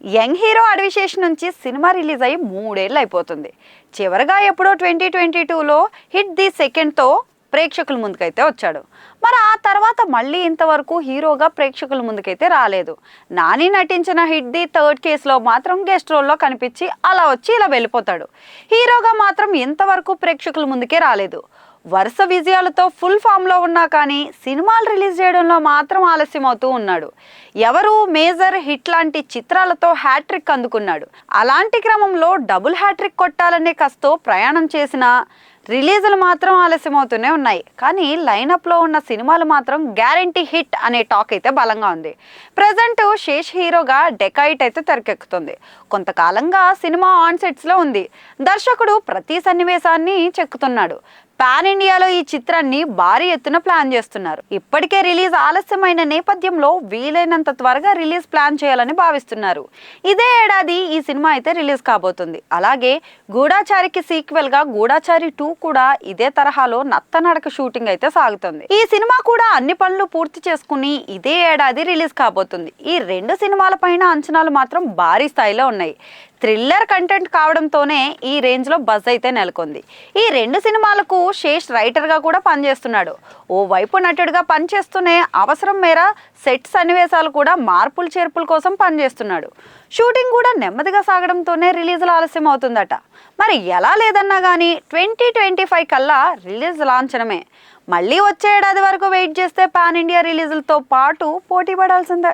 Young hero Adivi Sesh నుంచి cinema release అయ్యి 3 ఏళ్ళు అయిపోతుంది. చివరగా ఎప్పుడో 2022లో హిట్ ది సెకండ్తో ప్రేక్షకుల ముందుకైతే వచ్చాడు. మరి ఆ తర్వాత మళ్ళీ ఇంతవరకు హీరోగా ప్రేక్షకుల ముందుకైతే రాలేదు. నాని నటించిన హిట్ ది థర్డ్ కేసులో మాత్రం గెస్ట్ రోల్లో కనిపించి అలా వచ్చి ఇలా వెళ్ళిపోతాడు. హీరోగా మాత్రం ఇంతవరకు ప్రేక్షకుల ముందుకే రాలేదు. వరుస విజయాలతో ఫుల్ ఫామ్లో ఉన్నా కానీ సినిమాలు రిలీజ్ చేయడంలో మాత్రం ఆలస్యం అవుతూ ఉన్నాడు. ఎవరు మేజర్ హిట్ లాంటి చిత్రాలతో హ్యాట్రిక్ అందుకున్నాడు. అలాంటి క్రమంలో డబుల్ హ్యాట్రిక్ కొట్టాలనే కసితో ప్రయాణం చేసిన రిలీజులు మాత్రం ఆలస్యం అవుతూనే ఉన్నాయి. కానీ లైనప్లో ఉన్న సినిమాలు మాత్రం గ్యారంటీ హిట్ అనే టాక్ అయితే బలంగా ఉంది. ప్రజెంట్ శేష్ హీరోగా డెకాయిట్ అయితే తెరకెక్కుతుంది. కొంతకాలంగా సినిమా ఆన్ సెట్స్లో ఉంది. దర్శకుడు ప్రతి సన్నివేశాన్ని చెక్కుతున్నాడు. పాన్ ఇండియాలో ఈ చిత్రాన్ని భారీ ఎత్తున ప్లాన్ చేస్తున్నారు. ఇప్పటికే రిలీజ్ ఆలస్యమైన నేపథ్యంలో వీలైనంత త్వరగా రిలీజ్ ప్లాన్ చేయాలని భావిస్తున్నారు. ఇదే ఏడాది ఈ సినిమా అయితే రిలీజ్ కాబోతుంది. అలాగే గూఢాచారికి సీక్వెల్ గా గూఢాచారి 2 కూడా ఇదే తరహాలో నత్తనడక షూటింగ్ అయితే సాగుతుంది. ఈ సినిమా కూడా అన్ని పనులు పూర్తి చేసుకుని ఇదే ఏడాది రిలీజ్ కాబోతుంది. ఈ 2 సినిమాల పైన అంచనాలు మాత్రం భారీ స్థాయిలో ఉన్నాయి. థ్రిల్లర్ కంటెంట్ కావడంతోనే ఈ రేంజ్లో బజ్ అయితే నెలకొంది. ఈ 2 సినిమాలకు శేష్ రైటర్గా కూడా పనిచేస్తున్నాడు. ఓవైపు నటుడిగా పనిచేస్తూనే అవసరం మేర సెట్ సన్నివేశాలు కూడా మార్పులు చేర్పుల కోసం పనిచేస్తున్నాడు. షూటింగ్ కూడా నెమ్మదిగా సాగడంతోనే రిలీజులు ఆలస్యం అవుతుందట. మరి ఎలా లేదన్నా కానీ 2025 కల్లా రిలీజ్ లాంఛనమే. మళ్ళీ వచ్చే ఏడాది వరకు వెయిట్ చేస్తే పాన్ ఇండియా రిలీజులతో పాటు పోటీ పడాల్సిందే.